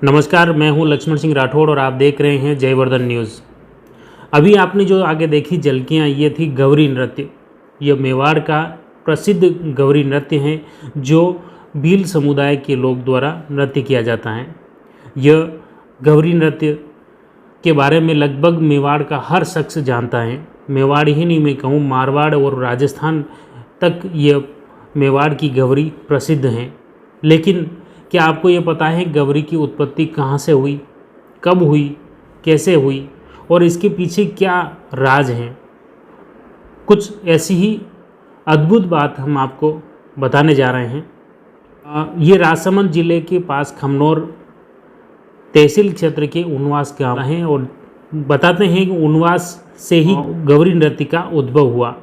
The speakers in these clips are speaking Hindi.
नमस्कार, मैं हूं लक्ष्मण सिंह राठौड़ और आप देख रहे हैं जयवर्धन न्यूज़। अभी आपने जो आगे देखी झलकियां, ये थी गौरी नृत्य। यह मेवाड़ का प्रसिद्ध गौरी नृत्य है जो भील समुदाय के लोग द्वारा नृत्य किया जाता है। यह गौरी नृत्य के बारे में लगभग मेवाड़ का हर शख्स जानता है। मेवाड़ ही नहीं, मैं कहूँ मारवाड़ और राजस्थान तक यह मेवाड़ की गौरी प्रसिद्ध हैं। लेकिन क्या आपको ये पता है गौरी की उत्पत्ति कहाँ से हुई, कब हुई, कैसे हुई और इसके पीछे क्या राज हैं? कुछ ऐसी ही अद्भुत बात हम आपको बताने जा रहे हैं। ये राजसमंद जिले के पास खमनौर तहसील क्षेत्र के उनवास गांव हैं और बताते हैं कि उनवास से ही गौरी नृत्य का उद्भव हुआ।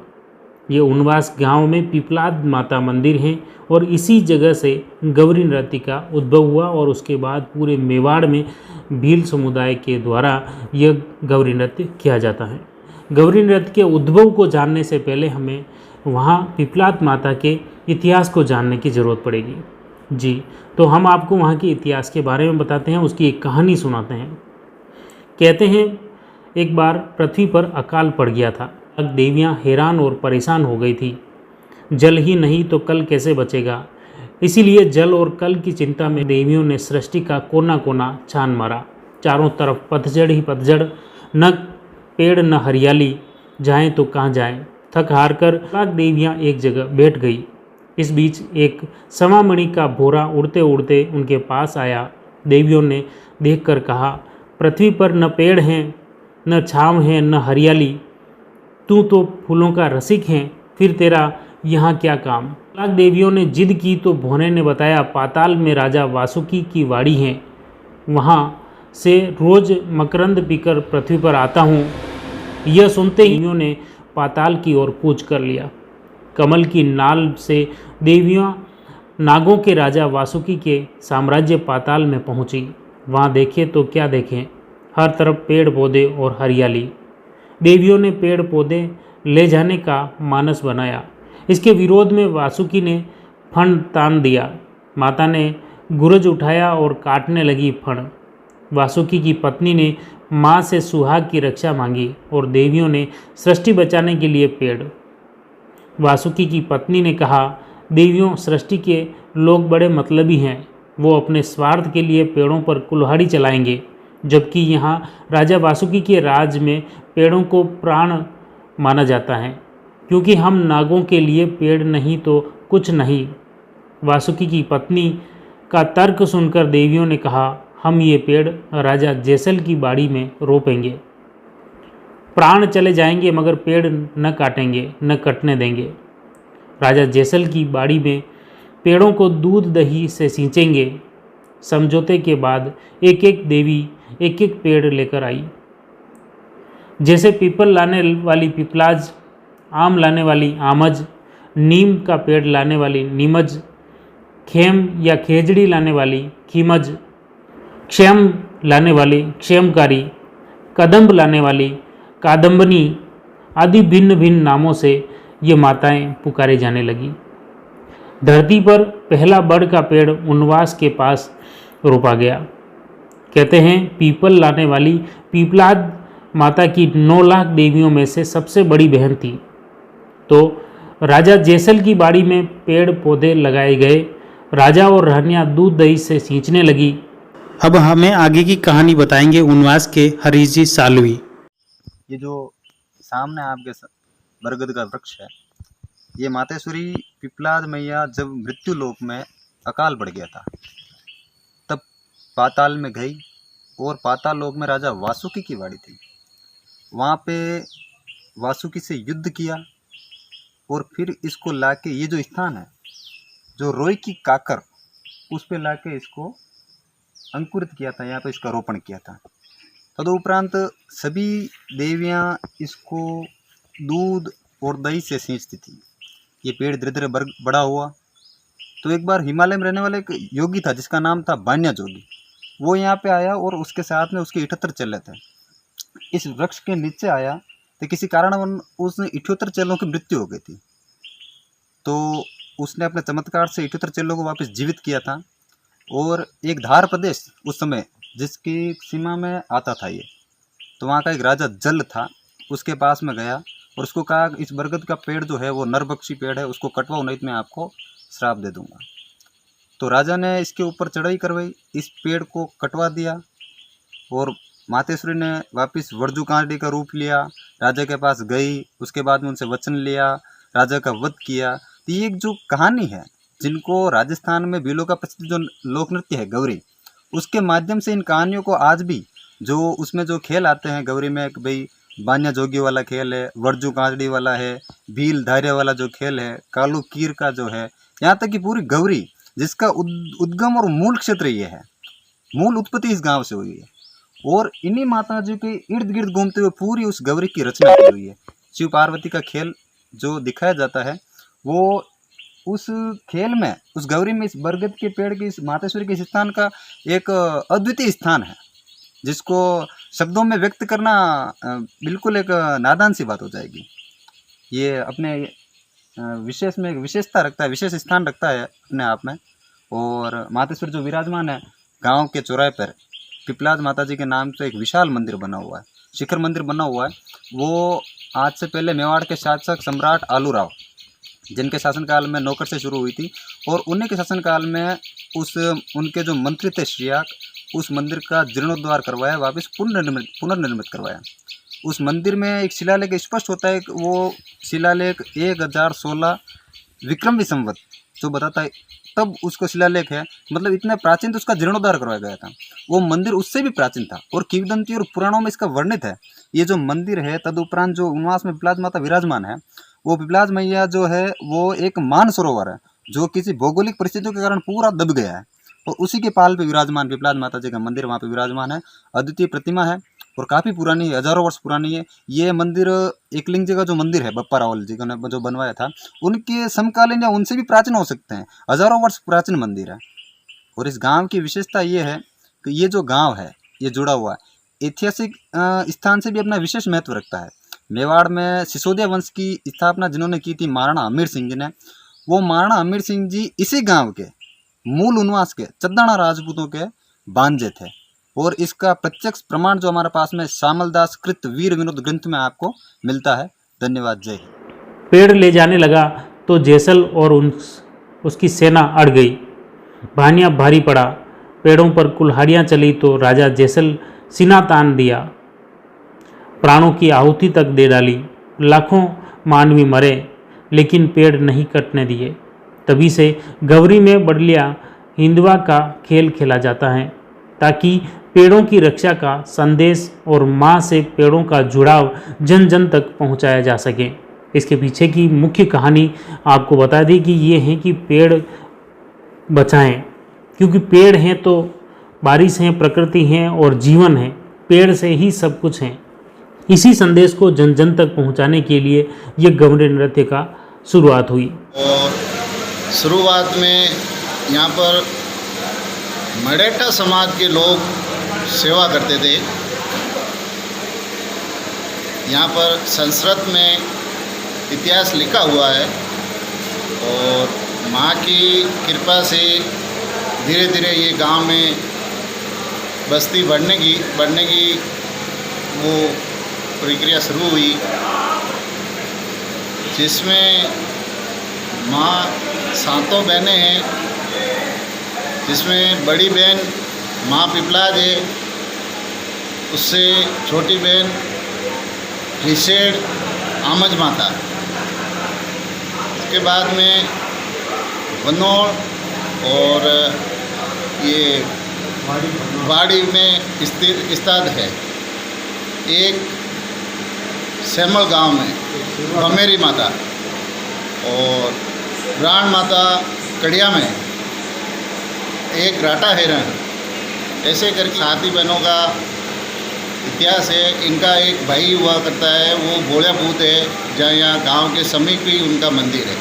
ये उनवास गांव में पिपलाद माता मंदिर है और इसी जगह से गौरी नृत्य का उद्भव हुआ और उसके बाद पूरे मेवाड़ में भील समुदाय के द्वारा यह गौरी नृत्य किया जाता है। गौरी नृत्य के उद्भव को जानने से पहले हमें वहाँ पिपलाद माता के इतिहास को जानने की ज़रूरत पड़ेगी। जी, तो हम आपको वहाँ के इतिहास के बारे में बताते हैं, उसकी एक कहानी सुनाते हैं। कहते हैं एक बार पृथ्वी पर अकाल पड़ गया था। देवियाँ हैरान और परेशान हो गई थी। जल ही नहीं तो कल कैसे बचेगा। इसीलिए जल और कल की चिंता में देवियों ने सृष्टि का कोना कोना छान मारा। चारों तरफ पतझड़ ही पतझड़, न पेड़ न हरियाली, जाएं तो कहाँ जाएं। थक हार कर लाख देवियाँ एक जगह बैठ गई। इस बीच एक समामणि का भोरा उड़ते उड़ते उनके पास आया। देवियों ने देखकर कहा, पृथ्वी पर न पेड़ हैं, न छाँव है, न हरियाली। तू तो फूलों का रसिक है, फिर तेरा यहाँ क्या काम। लाख देवियों ने जिद की तो भोरे ने बताया, पाताल में राजा वासुकी की वाड़ी है, वहाँ से रोज मकरंद पीकर पृथ्वी पर आता हूँ। यह सुनते ही देवियों ने पाताल की ओर कूच कर लिया। कमल की नाल से देवियाँ नागों के राजा वासुकी के साम्राज्य पाताल में पहुँची। वहाँ देखे तो क्या देखें, हर तरफ पेड़ पौधे और हरियाली। देवियों ने पेड़ पौधे ले जाने का मानस बनाया। इसके विरोध में वासुकी ने फण तान दिया। माता ने गुरज उठाया और काटने लगी फण। वासुकी की पत्नी ने माँ से सुहाग की रक्षा मांगी और देवियों ने सृष्टि बचाने के लिए पेड़। वासुकी की पत्नी ने कहा, देवियों, सृष्टि के लोग बड़े मतलबी हैं, वो अपने स्वार्थ के लिए पेड़ों पर कुल्हाड़ी चलाएंगे, जबकि यहाँ राजा वासुकी के राज में पेड़ों को प्राण माना जाता है, क्योंकि हम नागों के लिए पेड़ नहीं तो कुछ नहीं। वासुकी की पत्नी का तर्क सुनकर देवियों ने कहा, हम ये पेड़ राजा जैसल की बाड़ी में रोपेंगे। प्राण चले जाएंगे मगर पेड़ न काटेंगे, न कटने देंगे। राजा जैसल की बाड़ी में पेड़ों को दूध दही से सींचेंगे। समझौते के बाद एक एक देवी एक एक पेड़ लेकर आई। जैसे पीपल लाने वाली पिपलाज, आम लाने वाली आमज, नीम का पेड़ लाने वाली नीमज, खेम या खेजड़ी लाने वाली खीमज, क्षेम लाने वाली क्षेमकारी, कदम्ब लाने वाली कादम्बनी आदि भिन्न भिन्न नामों से ये माताएं पुकारे जाने लगी। धरती पर पहला बड़ का पेड़ उनवास के पास रोपा गया। कहते हैं पीपल लाने वाली पीपलाद माता की 9 लाख देवियों में से सबसे बड़ी बहन थी। तो राजा जैसल की बाड़ी में पेड़ पौधे लगाए गए। राजा और रानियां दूध दही से सींचने लगी। अब हमें आगे की कहानी बताएंगे उनवास के हरीजी सालवी। ये जो सामने आपके बरगद का वृक्ष है, ये मातेश्वरी पिपलाद मैया जब मृत्यु लोक में अकाल पड़ गया था तब पाताल में गई और पाताल लोक में राजा वासुकी की वाड़ी थी। वहाँ पे वासुकी से युद्ध किया और फिर इसको लाके, ये जो स्थान है जो रोई की काकर, उस पे लाके इसको अंकुरित किया था, यहाँ पे इसका रोपण किया था। तदुपरांत सभी देवियाँ इसको दूध और दही से सींचती थी। ये पेड़ धीरे धीरे बड़ा हुआ तो एक बार हिमालय में रहने वाला एक योगी था जिसका नाम था बान्या जोगी, वो यहाँ पे आया और उसके साथ में उसके 78 चेले थे। इस वृक्ष के नीचे आया तो किसी कारण उस 78 चेलों की मृत्यु हो गई थी। तो उसने अपने चमत्कार से 78 चेलों को वापस जीवित किया था और एक धार प्रदेश उस समय जिसकी सीमा में आता था ये, तो वहाँ का एक राजा जल था, उसके पास में गया और उसको कहा इस बरगद का पेड़ जो है वो नरभक्षी पेड़ है, उसको कटवाओ नहीं तो मैं आपको श्राप दे दूंगा। तो राजा ने इसके ऊपर चढ़ाई करवाई, इस पेड़ को कटवा दिया और मातेश्वरी ने वापस वर्जू कांडी का रूप लिया, राजा के पास गई, उसके बाद में उनसे वचन लिया, राजा का वध किया। तो ये एक जो कहानी है, जिनको राजस्थान में भीलों का प्रसिद्ध जो लोक नृत्य है गौरी, उसके माध्यम से इन कहानियों को आज भी जो उसमें जो खेल आते हैं गौरी में, कि भाई बान्या जोगी वाला खेल है, वर्जू कांडी वाला है, भील धार्य वाला जो खेल है, कालू कीर का जो है, यहाँ तक कि पूरी गौरी जिसका उद्गम और मूल क्षेत्र ये है, मूल उत्पत्ति इस गांव से हुई है और इन्हीं माता जी के इर्द गिर्द घूमते हुए पूरी उस गौरी की रचना की हुई है। शिव पार्वती का खेल जो दिखाया जाता है वो उस खेल में, उस गौरी में, इस बरगद के पेड़ की, इस मातेश्वरी के स्थान का एक अद्वितीय स्थान है, जिसको शब्दों में व्यक्त करना बिल्कुल एक नादान सी बात हो जाएगी। ये अपने विशेष में विशेषता रखता है, विशेष स्थान रखता है अपने आप में। और मातेश्वर जो विराजमान है गांव के चौराहे पर, पिपलाद माता जी के नाम से एक विशाल मंदिर बना हुआ है, शिखर मंदिर बना हुआ है। वो आज से पहले मेवाड़ के शासक सम्राट आलूराव, जिनके शासनकाल में नौकर से शुरू हुई थी, और उन्हीं के शासनकाल में उनके जो मंत्री थे श्रियाक, उस मंदिर का जीर्णोद्धार करवाया, वापस पुनर्निर्मित करवाया। उस मंदिर में एक शिलालेख स्पष्ट होता है कि वो शिलालेख 1016 विक्रमी संवत जो बताता है, तब उसको शिलालेख है, मतलब इतना प्राचीन, तो उसका जीर्णोद्धार करवाया गया था। वो मंदिर उससे भी प्राचीन था और किंवदंती और पुराणों में इसका वर्णित है। ये जो मंदिर है, तदुपरांत जो उनवास में पिपलाद माता विराजमान है, वो पिपलाद मैया जो है वो एक मान सरोवर है जो किसी भौगोलिक परिस्थितियों के कारण पूरा दब गया है, और उसी के पाल पे विराजमान पिपलाद माता जी का मंदिर वहाँ पे विराजमान है। अद्वितीय प्रतिमा है और काफ़ी पुरानी है, हजारों वर्ष पुरानी है। ये मंदिर एकलिंग जी का जो मंदिर है, बप्पा रावल जी ने जो बनवाया था, उनके समकालीन या उनसे भी प्राचीन हो सकते हैं, हजारों वर्ष प्राचीन मंदिर है। और इस गांव की विशेषता ये है कि ये जो गांव है ये जुड़ा हुआ है ऐतिहासिक स्थान से भी अपना विशेष महत्व रखता है। मेवाड़ में सिसोदिया वंश की स्थापना जिन्होंने की थी महाराणा हमीर सिंह जी ने, वो महाराणा हमीर सिंह जी इसी गाँव के मूल उनवास के चद्दाना राजपूतों के बांजे थे। और इसका प्रत्यक्ष प्रमाण जो हमारे पास में श्यामलदास कृत वीर विनोद ग्रंथ में आपको मिलता है। धन्यवाद। जय हिंद। पेड़ ले जाने लगा तो जैसल और उसकी सेना अड़ गई। भानिया भारी पड़ा, पेड़ों पर कुल्हाड़ियाँ चली तो राजा जैसल सीना तान दिया, प्राणों की आहुति तक दे डाली। लाखों मानवी मरे लेकिन पेड़ नहीं कटने दिए। तभी से गौरी में बडलिया हिंदुआ का खेल खेला जाता है ताकि पेड़ों की रक्षा का संदेश और माँ से पेड़ों का जुड़ाव जन जन तक पहुँचाया जा सके। इसके पीछे की मुख्य कहानी आपको बता दी कि ये है कि पेड़ बचाएं, क्योंकि पेड़ हैं तो बारिश है, प्रकृति है और जीवन है। पेड़ से ही सब कुछ है। इसी संदेश को जन जन तक पहुँचाने के लिए ये गौरी नृत्य का शुरुआत हुई। और शुरुआत में यहाँ पर मराठा समाज के लोग सेवा करते थे। यहाँ पर संस्कृत में इतिहास लिखा हुआ है और माँ की कृपा से धीरे धीरे ये गांव में बस्ती बढ़ने की वो प्रक्रिया शुरू हुई, जिसमें माँ सातों बहनें हैं, जिसमें बड़ी बहन माँ पिपलाद है, उससे छोटी बहन रिसेड आमज माता, उसके बाद में बनोड़ और ये बाड़ी में स्थित है। एक सेमल गांव में बमेरी माता और ब्राण माता कड़िया में एक राटा हिरण, ऐसे करके 7 बहनों का इतिहास है। इनका एक भाई हुआ करता है, वो बोलिया भूत है, जहाँ यहाँ गांव के समीप ही उनका मंदिर है।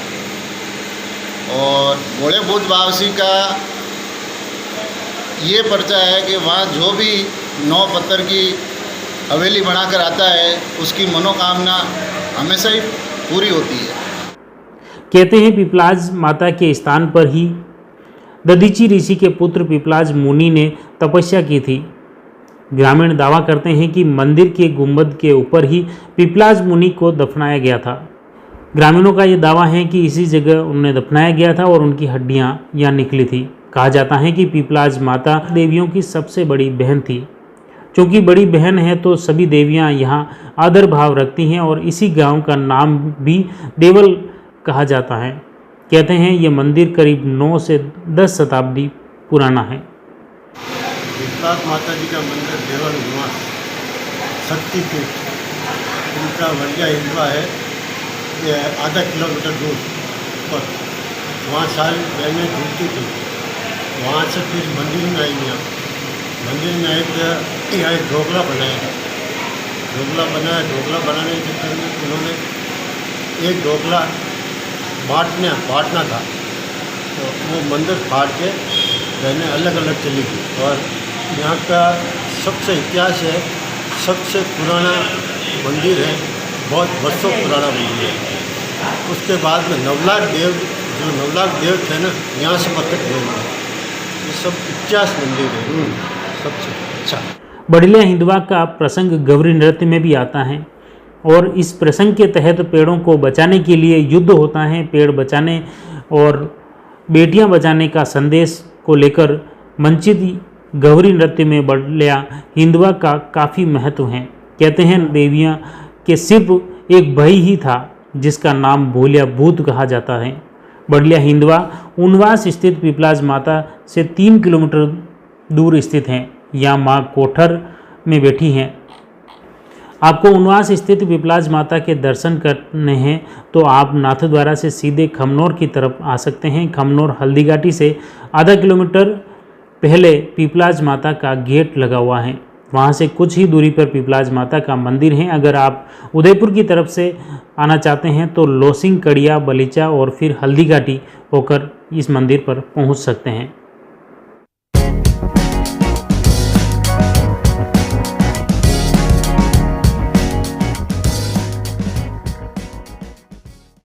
और बोले भूत बावसी का ये पर्चा है कि वहाँ जो भी 9 पत्थर की हवेली बनाकर आता है उसकी मनोकामना हमेशा ही पूरी होती है। कहते हैं पिपलाज माता के स्थान पर ही दधीची ऋषि के पुत्र पिपलाज मुनि ने तपस्या की थी। ग्रामीण दावा करते हैं कि मंदिर के गुंबद के ऊपर ही पिपलाज मुनि को दफनाया गया था। ग्रामीणों का ये दावा है कि इसी जगह उन्हें दफनाया गया था और उनकी हड्डियां यहाँ निकली थी। कहा जाता है कि पिपलाज माता देवियों की सबसे बड़ी बहन थी। चूँकि बड़ी बहन है तो सभी देवियां यहाँ आदर भाव रखती हैं और इसी गांव का नाम भी देवल कहा जाता है। कहते हैं ये मंदिर करीब 9 से 10 शताब्दी पुराना है। पिपलाद माता जी का मंदिर देवल निवास शक्तिपीठ, उनका वलिया हिंदवा है, ये आधा किलोमीटर दूर पर। वहाँ सारी बहनें जुड़ती थी। वहाँ से फिर मंदिर में आई यहाँ। मंदिर में यहाँ एक ढोकला बनाया। ढोकला बनाने के चक्कर में उन्होंने एक ढोकला बांटना था, तो वो मंदिर फाड़ के बहनें अलग अलग चली गई। और यहाँ का सबसे इतिहास है, सबसे पुराना मंदिर है, बहुत वर्षों पुराना मंदिर है। उसके बाद में नवलाख देव थे ना, यहाँ से प्रकट हुए हैं। ये सब इतिहास मंदिर है सबसे अच्छा। बढ़लिया हिंदवा का प्रसंग गौरी नृत्य में भी आता है और इस प्रसंग के तहत पेड़ों को बचाने के लिए युद्ध होता है। पेड़ बचाने और बेटियां बचाने का संदेश को लेकर मंचित गौरी नृत्य में बढ़लिया हिंदवा का काफ़ी महत्व है। कहते हैं देवियां के सिर्फ एक भाई ही था जिसका नाम भोलिया भूत कहा जाता है। बढ़लिया हिंदवा उनवास स्थित पिपलाज माता से 3 किलोमीटर दूर स्थित हैं। यहाँ माँ कोठर में बैठी हैं। आपको उनवास स्थित पिपलाज माता के दर्शन करने हैं तो आप नाथद्वारा से सीधे खमनोर की तरफ आ सकते हैं। खमनोर हल्दीघाटी से आधा किलोमीटर पहले पिपलाज माता का गेट लगा हुआ है। वहाँ से कुछ ही दूरी पर पिपलाज माता का मंदिर है। अगर आप उदयपुर की तरफ से आना चाहते हैं तो लोसिंग, कड़िया, बलीचा और फिर हल्दीघाटी होकर इस मंदिर पर पहुँच सकते हैं।